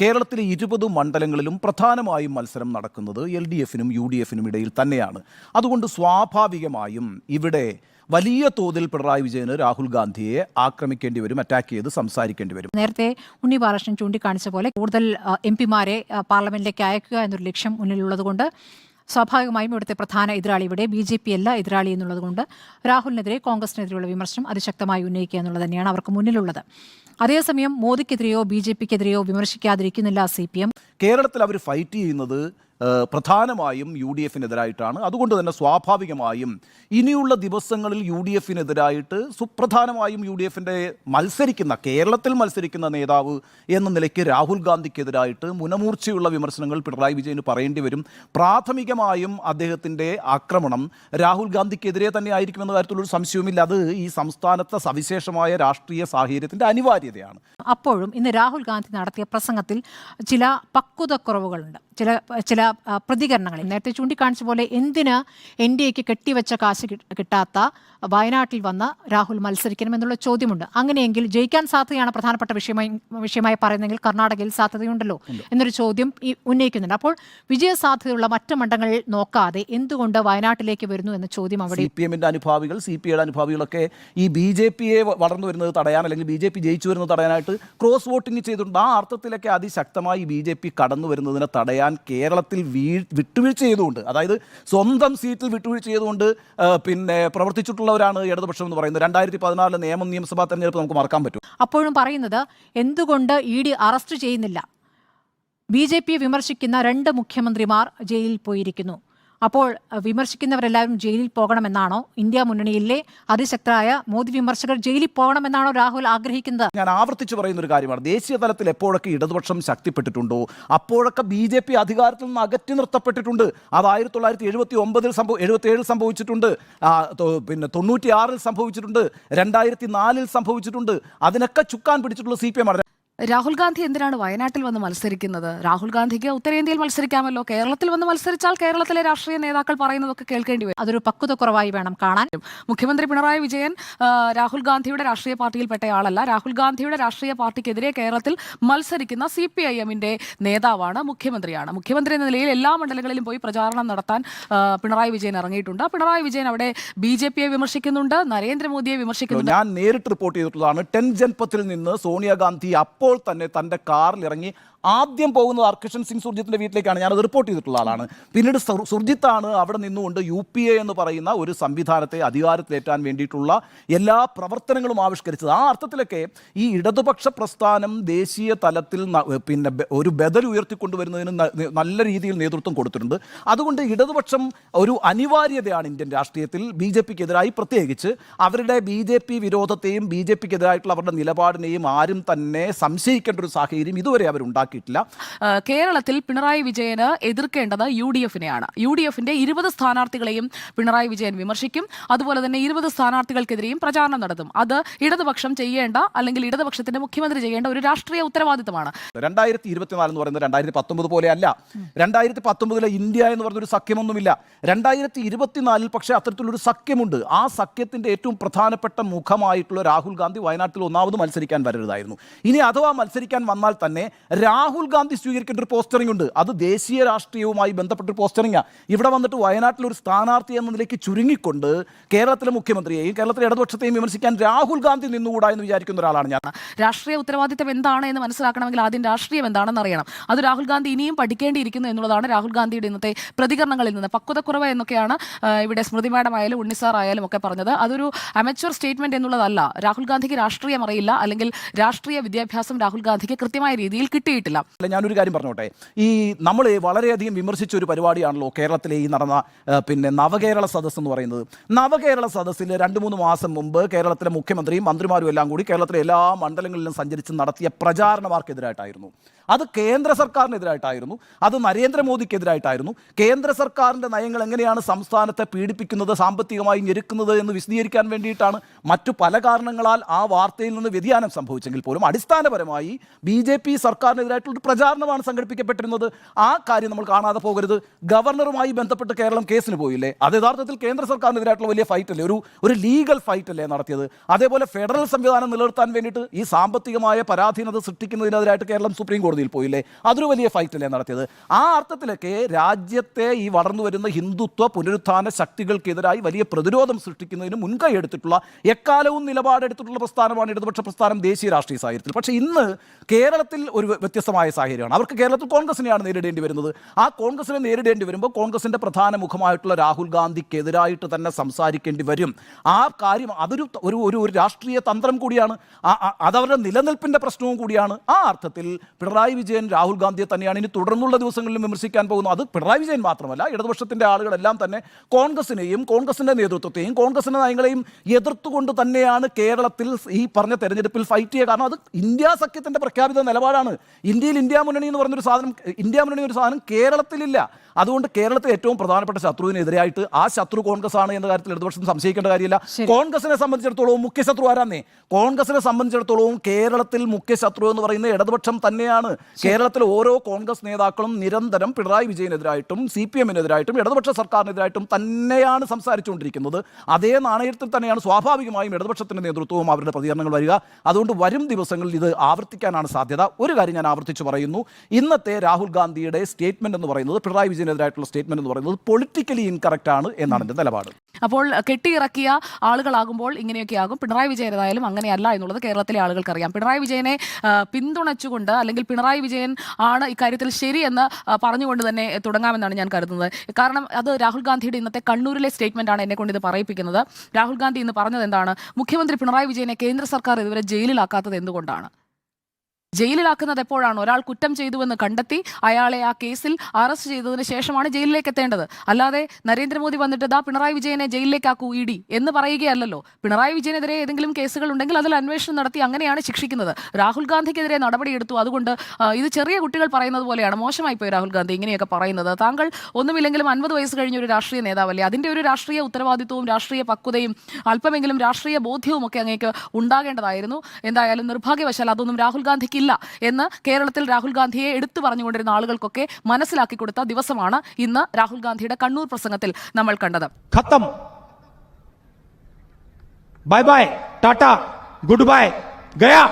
കേരളത്തിലെ 20 മണ്ഡലങ്ങളിലും പ്രധാനമായും മത്സരം നടക്കുന്നത് LDFനും UDFനും ഇടയിൽ തന്നെയാണ്. അതുകൊണ്ട് സ്വാഭാവികമായും ഇവിടെ വലിയ തോതിൽ പിണറായി വിജയന് രാഹുൽ ഗാന്ധിയെ ആക്രമിക്കേണ്ടി വരും, അറ്റാക്ക് ചെയ്ത് സംസാരിക്കേണ്ടി വരും. നേരത്തെ ഉണ്ണി ബാലകൃഷ്ണൻ ചൂണ്ടിക്കാണിച്ച പോലെ കൂടുതൽ MP-മാരെ പാർലമെന്റിലേക്ക് അയക്കുക എന്നൊരു ലക്ഷ്യം മുന്നിലുള്ളതുകൊണ്ട് സ്വാഭാവികമായും ഇവിടുത്തെ പ്രധാന എതിരാളി ഇവിടെ BJP അല്ല എതിരാളി എന്നുള്ളതുകൊണ്ട് രാഹുലിനെതിരെ കോൺഗ്രസിനെതിരെയുള്ള വിമർശനം അതിശക്തമായി ഉന്നയിക്കുക എന്നുള്ളത് തന്നെയാണ് അവർക്ക് മുന്നിലുള്ളത്. അതേസമയം മോദിക്കെതിരെയോ BJPക്കെതിരെയോ വിമർശിക്കാതിരിക്കുന്നില്ല CPM. കേരളത്തിൽ അവർ ഫൈറ്റ് ചെയ്യുന്നത് പ്രധാനമായും UDFനെതിരായിട്ടാണ്. അതുകൊണ്ട് തന്നെ സ്വാഭാവികമായും ഇനിയുള്ള ദിവസങ്ങളിൽ UDFനെതിരായിട്ട് സുപ്രധാനമായും UDFന്റെ കേരളത്തിൽ മത്സരിക്കുന്ന നേതാവ് എന്ന നിലയ്ക്ക് രാഹുൽ ഗാന്ധിക്കെതിരായിട്ട് മുനമൂർച്ചയുള്ള വിമർശനങ്ങൾ പിണറായി വിജയന് പറയേണ്ടി വരും. പ്രാഥമികമായും അദ്ദേഹത്തിൻ്റെ ആക്രമണം രാഹുൽ ഗാന്ധിക്കെതിരെ തന്നെ ആയിരിക്കുമെന്ന കാര്യത്തിലൊരു സംശയവുമില്ല. അത് ഈ സംസ്ഥാനത്തെ സവിശേഷമായ രാഷ്ട്രീയ സാഹചര്യത്തിൻ്റെ അനിവാര്യതയാണ്. അപ്പോഴും ഇന്ന് രാഹുൽ ഗാന്ധി നടത്തിയ പ്രസംഗത്തിൽ ചില പക്വതക്കുറവുകളുണ്ട്, ചില പ്രതികരണങ്ങളിൽ. നേരത്തെ ചൂണ്ടിക്കാണിച്ച പോലെ എന്തിന് NDAക്ക് കെട്ടിവെച്ച കാശ് കിട്ടാത്ത വയനാട്ടിൽ വന്ന് രാഹുൽ മത്സരിക്കണമെന്നുള്ള ചോദ്യമുണ്ട്. അങ്ങനെയെങ്കിൽ ജയിക്കാൻ സാധ്യതയാണ് പ്രധാനപ്പെട്ട വിഷയമായി പറയുന്നതെങ്കിൽ കർണാടകയിൽ സാധ്യതയുണ്ടല്ലോ എന്നൊരു ചോദ്യം ഉന്നയിക്കുന്നുണ്ട്. അപ്പോൾ വിജയസാധ്യതയുള്ള മറ്റ് മണ്ഡലങ്ങളിൽ നോക്കാതെ എന്തുകൊണ്ട് വയനാട്ടിലേക്ക് വരുന്നു എന്ന ചോദ്യം അവിടെ CPMന്റെ അനുഭാവികൾ, CPIയുടെ അനുഭാവികളൊക്കെ ഈ BJPയെ വളർന്നു വരുന്നത് തടയാൻ, അല്ലെങ്കിൽ BJP ജയിച്ചു വരുന്നത് തടയാനായിട്ട് ക്രോസ് വോട്ടിംഗ് ചെയ്തിട്ടുണ്ട്. ആ അർത്ഥത്തിലൊക്കെ അതിശക്തമായി BJP കടന്നു വരുന്നതിനെ തടയാൻ കേരളത്തിൽ വിട്ടുവീഴ്ച ചെയ്തുകൊണ്ട്, അതായത് സ്വന്തം സീറ്റിൽ വിട്ടുവീഴ്ച ചെയ്തുകൊണ്ട് പ്രവർത്തിച്ചിട്ടുള്ളവരാണ് ഇടതുപക്ഷം എന്ന് പറയുന്നത്. 2016 നിയമസഭാ തെരഞ്ഞെടുപ്പ് നമുക്ക് മറക്കാൻ പറ്റും. അപ്പോഴും പറയുന്നത് എന്തുകൊണ്ട് ED അറസ്റ്റ് ചെയ്യുന്നില്ല? BJPയെ വിമർശിക്കുന്ന 2 മുഖ്യമന്ത്രിമാർ ജയിലിൽ പോയിരിക്കുന്നു. അപ്പോൾ വിമർശിക്കുന്നവരെല്ലാവരും ജയിലിൽ പോകണമെന്നാണോ? ഇന്ത്യ മുന്നണിയിലെ അതിശക്തരായ മോദി വിമർശകർ ജയിലിൽ പോകണമെന്നാണോ രാഹുൽ ആഗ്രഹിക്കുന്നത്? ഞാൻ ആവർത്തിച്ച് പറയുന്ന ഒരു കാര്യമാണ്, ദേശീയ തലത്തിൽ എപ്പോഴൊക്കെ ഇടതുപക്ഷം ശക്തിപ്പെട്ടിട്ടുണ്ടോ അപ്പോഴൊക്കെ BJP അധികാരത്തിൽ നിന്ന് അകറ്റി നിർത്തപ്പെട്ടിട്ടുണ്ട്. അത് 1977 സംഭവിച്ചിട്ടുണ്ട്, 96 സംഭവിച്ചിട്ടുണ്ട്, 2004 സംഭവിച്ചിട്ടുണ്ട്. അതിനൊക്കെ ചുക്കാൻ പിടിച്ചിട്ടുള്ള CPM ആണ്. രാഹുൽ ഗാന്ധി എന്തിനാണ് വയനാട്ടിൽ വന്ന് മത്സരിക്കുന്നത്? രാഹുൽ ഗാന്ധിക്ക് ഉത്തരേന്ത്യയിൽ മത്സരിക്കാമല്ലോ. കേരളത്തിൽ വന്ന് മത്സരിച്ചാൽ കേരളത്തിലെ രാഷ്ട്രീയ നേതാക്കൾ പറയുന്നതൊക്കെ കേൾക്കേണ്ടി വരും. അതൊരു പക്വതക്കുറവായി വേണം കാണാൻ. മുഖ്യമന്ത്രി പിണറായി വിജയൻ രാഹുൽ ഗാന്ധിയുടെ രാഷ്ട്രീയ പാർട്ടിയിൽപ്പെട്ടയാളല്ല. രാഹുൽ ഗാന്ധിയുടെ രാഷ്ട്രീയ പാർട്ടിക്കെതിരെ കേരളത്തിൽ മത്സരിക്കുന്ന CPIMന്റെ നേതാവാണ്, മുഖ്യമന്ത്രിയാണ്. മുഖ്യമന്ത്രി എന്ന നിലയിൽ എല്ലാ മണ്ഡലങ്ങളിലും പോയി പ്രചാരണം നടത്താൻ പിണറായി വിജയൻ ഇറങ്ങിയിട്ടുണ്ട്. പിണറായി വിജയൻ അവിടെ BJPയെ വിമർശിക്കുന്നുണ്ട്, നരേന്ദ്രമോദിയെ വിമർശിക്കുന്നുണ്ട്. ഞാൻ നേരിട്ട് റിപ്പോർട്ട് ചെയ്തിട്ടുള്ളതാണ്. 10 ജൻപത്തിൽ നിന്ന് സോണിയാഗാന്ധി അപ്പോൾ തന്നെ തൻ്റെ കാറിൽ ഇറങ്ങി ആദ്യം പോകുന്നത് ഹർകിഷൻ സിംഗ് സുർജിത്തിൻ്റെ വീട്ടിലേക്കാണ്. ഞാനത് റിപ്പോർട്ട് ചെയ്തിട്ടുള്ള ആളാണ്. പിന്നീട് സുർജിത്താണ് അവിടെ നിന്നുകൊണ്ട് UPA എന്ന് പറയുന്ന ഒരു സംവിധാനത്തെ അധികാരത്തിലേറ്റാൻ വേണ്ടിയിട്ടുള്ള എല്ലാ പ്രവർത്തനങ്ങളും ആവിഷ്കരിച്ചത്. ആ അർത്ഥത്തിലൊക്കെ ഈ ഇടതുപക്ഷ പ്രസ്ഥാനം ദേശീയ തലത്തിൽ ഒരു ബദൽ ഉയർത്തിക്കൊണ്ടുവരുന്നതിന് നല്ല രീതിയിൽ നേതൃത്വം കൊടുത്തിട്ടുണ്ട്. അതുകൊണ്ട് ഇടതുപക്ഷം ഒരു അനിവാര്യതയാണ് ഇന്ത്യൻ രാഷ്ട്രീയത്തിൽ. BJPക്കെതിരായി പ്രത്യേകിച്ച് അവരുടെ BJP വിരോധത്തെയും BJPക്കെതിരായിട്ടുള്ള അവരുടെ നിലപാടിനെയും ആരും തന്നെ സംശയിക്കേണ്ട ഒരു സാഹചര്യം ഇതുവരെ അവരുണ്ടാക്കി. കേരളത്തിൽ പിണറായി വിജയന് എതിർക്കേണ്ടത് UDFനെയാണ്. UDFന്റെ 20 സ്ഥാനാർത്ഥികളെയും പിണറായി വിജയൻ വിമർശിക്കും. അതുപോലെ തന്നെ 20 സ്ഥാനാർത്ഥികൾക്കെതിരെയും പ്രചാരണം നടത്തും. അത് ഇടതുപക്ഷം ചെയ്യേണ്ട, അല്ലെങ്കിൽ ഇടതുപക്ഷത്തിന്റെ മുഖ്യമന്ത്രി ചെയ്യേണ്ട ഒരു രാഷ്ട്രീയ ഉത്തരവാദിത്തമാണ്. 2024 എന്ന് പറയുന്നത് 2019 പോലെയല്ല. 2019 ഇന്ത്യ എന്ന് പറഞ്ഞൊരു സഖ്യമൊന്നുമില്ല. 2024 പക്ഷേ അത്തരത്തിലൊരു സഖ്യമുണ്ട്. ആ സഖ്യത്തിന്റെ ഏറ്റവും പ്രധാനപ്പെട്ട മുഖമായിട്ടുള്ള രാഹുൽ ഗാന്ധി വയനാട്ടിൽ ഒന്നാമത് മത്സരിക്കാൻ വരരുതായിരുന്നു. ഇനി അഥവാ മത്സരിക്കാൻ വന്നാൽ തന്നെ രാഹുൽ ഗാന്ധി സ്വീകരിക്കേണ്ട ഒരു പോസ്റ്ററിംഗ് ഉണ്ട്. അത് ദേശീയ രാഷ്ട്രീയവുമായി ബന്ധപ്പെട്ടൊരു പോസ്റ്ററിംഗാണ്. ഇവിടെ വന്നിട്ട് വയനാട്ടിൽ ഒരു സ്ഥാനാർത്ഥി എന്ന നിലയ്ക്ക് ചുരുങ്ങിക്കൊണ്ട് കേരളത്തിലെ മുഖ്യമന്ത്രിയെയും കേരളത്തിലെ ഇടതുപക്ഷത്തെയും വിമർശിക്കാൻ രാഹുൽ ഗാന്ധി നിന്നുകൂടാ എന്ന് വിചാരിക്കുന്ന ഒരാളാണ് ഞാൻ. രാഷ്ട്രീയ ഉത്തരവാദിത്തം എന്താണ് എന്ന് മനസ്സിലാക്കണമെങ്കിൽ ആദ്യം രാഷ്ട്രീയം എന്താണെന്ന് അറിയണം. അത് രാഹുൽ ഗാന്ധി ഇനിയും പഠിക്കേണ്ടിയിരിക്കുന്നു എന്നുള്ളതാണ് രാഹുൽ ഗാന്ധിയുടെ ഇന്നത്തെ പ്രതികരണങ്ങളിൽ നിന്ന്. പക്വതക്കുറവ് എന്നൊക്കെയാണ് ഇവിടെ സ്മൃതി മാഡം ആയാലും ഉണ്ണിസാർ ആയാലും ഒക്കെ പറഞ്ഞത്. അതൊരു അമച്വർ സ്റ്റേറ്റ്മെന്റ് എന്നുള്ളതല്ല. രാഹുൽ ഗാന്ധിക്ക് രാഷ്ട്രീയം അറിയില്ല, അല്ലെങ്കിൽ രാഷ്ട്രീയ വിദ്യാഭ്യാസം രാഹുൽ ഗാന്ധിക്ക് കൃത്യമായ രീതിയിൽ കിട്ടിയിട്ടില്ല. ഞാനൊരു കാര്യം പറഞ്ഞോട്ടെ, ഈ നമ്മൾ വളരെയധികം വിമർശിച്ച ഒരു പരിപാടിയാണല്ലോ കേരളത്തിലെ ഈ നടന്ന നവകേരള സദസ്സ് എന്ന് പറയുന്നത്. നവകേരള സദസ്സിൽ 2-3 മാസം മുമ്പ് കേരളത്തിലെ മുഖ്യമന്ത്രിയും മന്ത്രിമാരും എല്ലാം കൂടി കേരളത്തിലെ എല്ലാ മണ്ഡലങ്ങളിലും സഞ്ചരിച്ച് നടത്തിയ പ്രചാരണമാർക്കെതിരായിട്ടായിരുന്നു. അത് കേന്ദ്ര സർക്കാരിനെതിരായിട്ടായിരുന്നു, അത് നരേന്ദ്രമോദിക്കെതിരായിട്ടായിരുന്നു. കേന്ദ്ര സർക്കാരിൻ്റെ നയങ്ങൾ എങ്ങനെയാണ് സംസ്ഥാനത്തെ പീഡിപ്പിക്കുന്നത്, സാമ്പത്തികമായി ഞെരുക്കുന്നത് എന്ന് വിശദീകരിക്കാൻ വേണ്ടിയിട്ടാണ്. മറ്റു പല കാരണങ്ങളാൽ ആ വാർത്തയിൽ നിന്ന് വ്യതിയാനം സംഭവിച്ചെങ്കിൽ പോലും അടിസ്ഥാനപരമായി BJP സർക്കാരിനെതിരായിട്ട് വിജയനെതിരായിട്ടുള്ള ഒരു പ്രചാരണമാണ് സംഘടിപ്പിക്കപ്പെട്ടിരുന്നത്. ആ കാര്യം നമ്മൾ കാണാതെ പോകരുത്. ഗവർണറുമായി ബന്ധപ്പെട്ട് കേരളം കേസിന് പോയില്ലേ? അത് യഥാർത്ഥത്തിൽ കേന്ദ്ര സർക്കാരിനെതിരായിട്ടുള്ള വലിയ ഫൈറ്റ് അല്ലേ, ഒരു ലീഗൽ ഫൈറ്റ് അല്ലേ നടത്തിയത്? അതേപോലെ ഫെഡറൽ സംവിധാനം നിലനിർത്താൻ വേണ്ടിയിട്ട് ഈ സാമ്പത്തികമായ പരാധീനത സൃഷ്ടിക്കുന്നതിനെതിരായിട്ട് കേരളം സുപ്രീം കോടതിയിൽ പോയില്ലേ? അതൊരു വലിയ ഫൈറ്റ് അല്ലേ നടത്തിയത്? ആ അർത്ഥത്തിലൊക്കെ രാജ്യത്തെ ഈ വളർന്നു വരുന്ന ഹിന്ദുത്വ പുനരുത്ഥാന ശക്തികൾക്കെതിരായി വലിയ പ്രതിരോധം സൃഷ്ടിക്കുന്നതിന് മുൻകൈ എടുത്തിട്ടുള്ള എക്കാലവും നിലപാടെടുത്തിട്ടുള്ള പ്രസ്ഥാനമാണ് ഇടതുപക്ഷ പ്രസ്ഥാനം ദേശീയ രാഷ്ട്രീയ സാഹചര്യത്തിൽ. പക്ഷേ ഇന്ന് കേരളത്തിൽ ഒരു വ്യത്യസ്തമായ സാഹചര്യമാണ്. അവർക്ക് കേരളത്തിൽ കോൺഗ്രസിനെയാണ് നേരിടേണ്ടി വരുന്നത്. ആ കോൺഗ്രസിനെ നേരിടേണ്ടി വരുമ്പോൾ കോൺഗ്രസിന്റെ പ്രധാന മുഖമായിട്ടുള്ള രാഹുൽ ഗാന്ധിക്കെതിരായിട്ട് തന്നെ സംസാരിക്കേണ്ടി വരും. ആ കാര്യം അതൊരു ഒരു ഒരു രാഷ്ട്രീയ തന്ത്രം കൂടിയാണ്, അതവരുടെ നിലനിൽപ്പിന്റെ പ്രശ്നവും കൂടിയാണ്. ആ അർത്ഥത്തിൽ പിണറായി വിജയൻ രാഹുൽ ഗാന്ധിയെ തന്നെയാണ് ഇനി തുടർന്നുള്ള ദിവസങ്ങളിലും വിമർശിക്കാൻ പോകുന്നത്. അത് പിണറായി വിജയൻ മാത്രമല്ല, ഇടതുപക്ഷത്തിന്റെ ആളുകളെല്ലാം തന്നെ കോൺഗ്രസിനെയും കോൺഗ്രസിന്റെ നേതൃത്വത്തെയും കോൺഗ്രസിന്റെ നയങ്ങളെയും എതിർത്തുകൊണ്ട് തന്നെയാണ് കേരളത്തിൽ ഈ പറഞ്ഞ തെരഞ്ഞെടുപ്പിൽ ഫൈറ്റ് ചെയ്യുക. കാരണം അത് ഇന്ത്യ സഖ്യത്തിന്റെ പ്രഖ്യാപിത നിലപാടാണ്. ഇന്ത്യയിൽ ഇന്ത്യ മുന്നണി എന്ന് പറഞ്ഞൊരു സാധനം കേരളത്തിലില്ല. അതുകൊണ്ട് കേരളത്തിൽ ഏറ്റവും പ്രധാനപ്പെട്ട ശത്രുവിനെതിരായിട്ട് ആ ശത്രു കോൺഗ്രസ് ആണ് എന്ന കാര്യത്തിൽ ഇടതുപക്ഷം സംശയിക്കേണ്ട കാര്യമില്ല. കോൺഗ്രസിനെ സംബന്ധിച്ചിടത്തോളവും മുഖ്യ ശത്രു ആരാന്നേ? കോൺഗ്രസിനെ സംബന്ധിച്ചിടത്തോളവും കേരളത്തിൽ മുഖ്യ ശത്രു എന്ന് പറയുന്നത് ഇടതുപക്ഷം തന്നെയാണ്. കേരളത്തിൽ ഓരോ കോൺഗ്രസ് നേതാക്കളും നിരന്തരം പിണറായി വിജയനെതിരായിട്ടും CPM-നെതിരായിട്ടും ഇടതുപക്ഷ സർക്കാരിനെതിരായിട്ടും തന്നെയാണ് സംസാരിച്ചുകൊണ്ടിരിക്കുന്നത്. അതേ നാണയത്തിൽ തന്നെയാണ് സ്വാഭാവികമായും ഇടതുപക്ഷത്തിന്റെ നേതൃത്വവും അവരുടെ പ്രതികരണങ്ങൾ വരിക. അതുകൊണ്ട് വരും ദിവസങ്ങളിൽ ഇത് ആവർത്തിക്കാനാണ് സാധ്യത. ഒരു കാര്യം ഞാൻ ആവർത്തിച്ച് പറയുന്നു, ഇന്നത്തെ രാഹുൽ ഗാന്ധിയുടെ സ്റ്റേറ്റ്മെന്റ് എന്ന് പറയുന്നത്, പിണറായി വിജയനെതിരായിട്ടുള്ള സ്റ്റേറ്റ്മെന്റ് എന്ന് പറയുന്നത് പൊളിറ്റിക്കലി ഇൻകറക്റ്റ് ആണ് എന്നാണ് എൻ്റെ നിലപാട്. അപ്പോൾ കെട്ടിയിറക്കിയ ആളുകളാകുമ്പോൾ ഇങ്ങനെയൊക്കെ ആകും. പിണറായി വിജയൻ ഏതായാലും അങ്ങനെയല്ല എന്നുള്ളത് കേരളത്തിലെ ആളുകൾക്കറിയാം. പിണറായി വിജയനെ പിന്തുണച്ചുകൊണ്ട് അല്ലെങ്കിൽ പിണറായി വിജയൻ ആണ് ഇക്കാര്യത്തിൽ ശരിയെന്ന് പറഞ്ഞുകൊണ്ട് തന്നെ തുടങ്ങാമെന്നാണ് ഞാൻ കരുതുന്നത്. കാരണം അത് രാഹുൽ ഗാന്ധിയുടെ ഇന്നത്തെ കണ്ണൂരിലെ സ്റ്റേറ്റ്മെന്റ് ആണ് എന്നെ കൊണ്ട് ഇത് പറയിപ്പിക്കുന്നത്. രാഹുൽ ഗാന്ധി ഇന്ന് പറഞ്ഞത് എന്താണ്? മുഖ്യമന്ത്രി പിണറായി വിജയനെ കേന്ദ്ര സർക്കാർ ഇതുവരെ ജയിലിലാക്കാത്തത് എന്തുകൊണ്ടാണ്? ജയിലിലാക്കുന്നത് എപ്പോഴാണ്? ഒരാൾ കുറ്റം ചെയ്തുവെന്ന് കണ്ടെത്തി അയാളെ ആ കേസിൽ അറസ്റ്റ് ചെയ്തതിന് ശേഷമാണ് ജയിലിലേക്ക് എത്തേണ്ടത്. അല്ലാതെ നരേന്ദ്രമോദി വന്നിട്ട് ദാ പിണറായി വിജയനെ ജയിലിലേക്കാക്കൂ ED എന്ന് പറയുകയല്ലല്ലോ. പിണറായി വിജയനെതിരെ ഏതെങ്കിലും കേസുകൾ ഉണ്ടെങ്കിൽ അതിൽ അന്വേഷണം നടത്തി അങ്ങനെയാണ് ശിക്ഷിക്കുന്നത്. രാഹുൽ ഗാന്ധിക്കെതിരെ നടപടിയെടുത്തു. അതുകൊണ്ട് ഇത് ചെറിയ കുട്ടികൾ പറയുന്നത് പോലെയാണ്. മോശമായി പോയി രാഹുൽ ഗാന്ധി ഇങ്ങനെയൊക്കെ പറയുന്നത്. താങ്കൾ ഒന്നുമില്ലെങ്കിലും 50 വയസ്സ് കഴിഞ്ഞ ഒരു രാഷ്ട്രീയ നേതാവല്ലേ? അതിൻ്റെ ഒരു രാഷ്ട്രീയ ഉത്തരവാദിത്വവും രാഷ്ട്രീയ പക്വതയും അല്പമെങ്കിലും രാഷ്ട്രീയ ബോധ്യവും ഒക്കെ അങ്ങേക്ക് ഉണ്ടാകേണ്ടതായിരുന്നു. എന്തായാലും നിർഭാഗ്യവശാൽ അതൊന്നും രാഹുൽ ഗാന്ധിക്ക് ഇല്ല എന്ന് കേരളത്തിൽ രാഹുൽ ഗാന്ധിയെ എടുത്തു പറഞ്ഞുകൊണ്ടിരുന്ന ആളുകൾക്കൊക്കെ മനസ്സിലാക്കി കൊടുത്ത ദിവസമാണ് ഇന്ന് രാഹുൽ ഗാന്ധിയുടെ കണ്ണൂർ പ്രസംഗത്തിൽ നമ്മൾ കണ്ടത്. खत्म, bye bye, tata, goodbye, गया.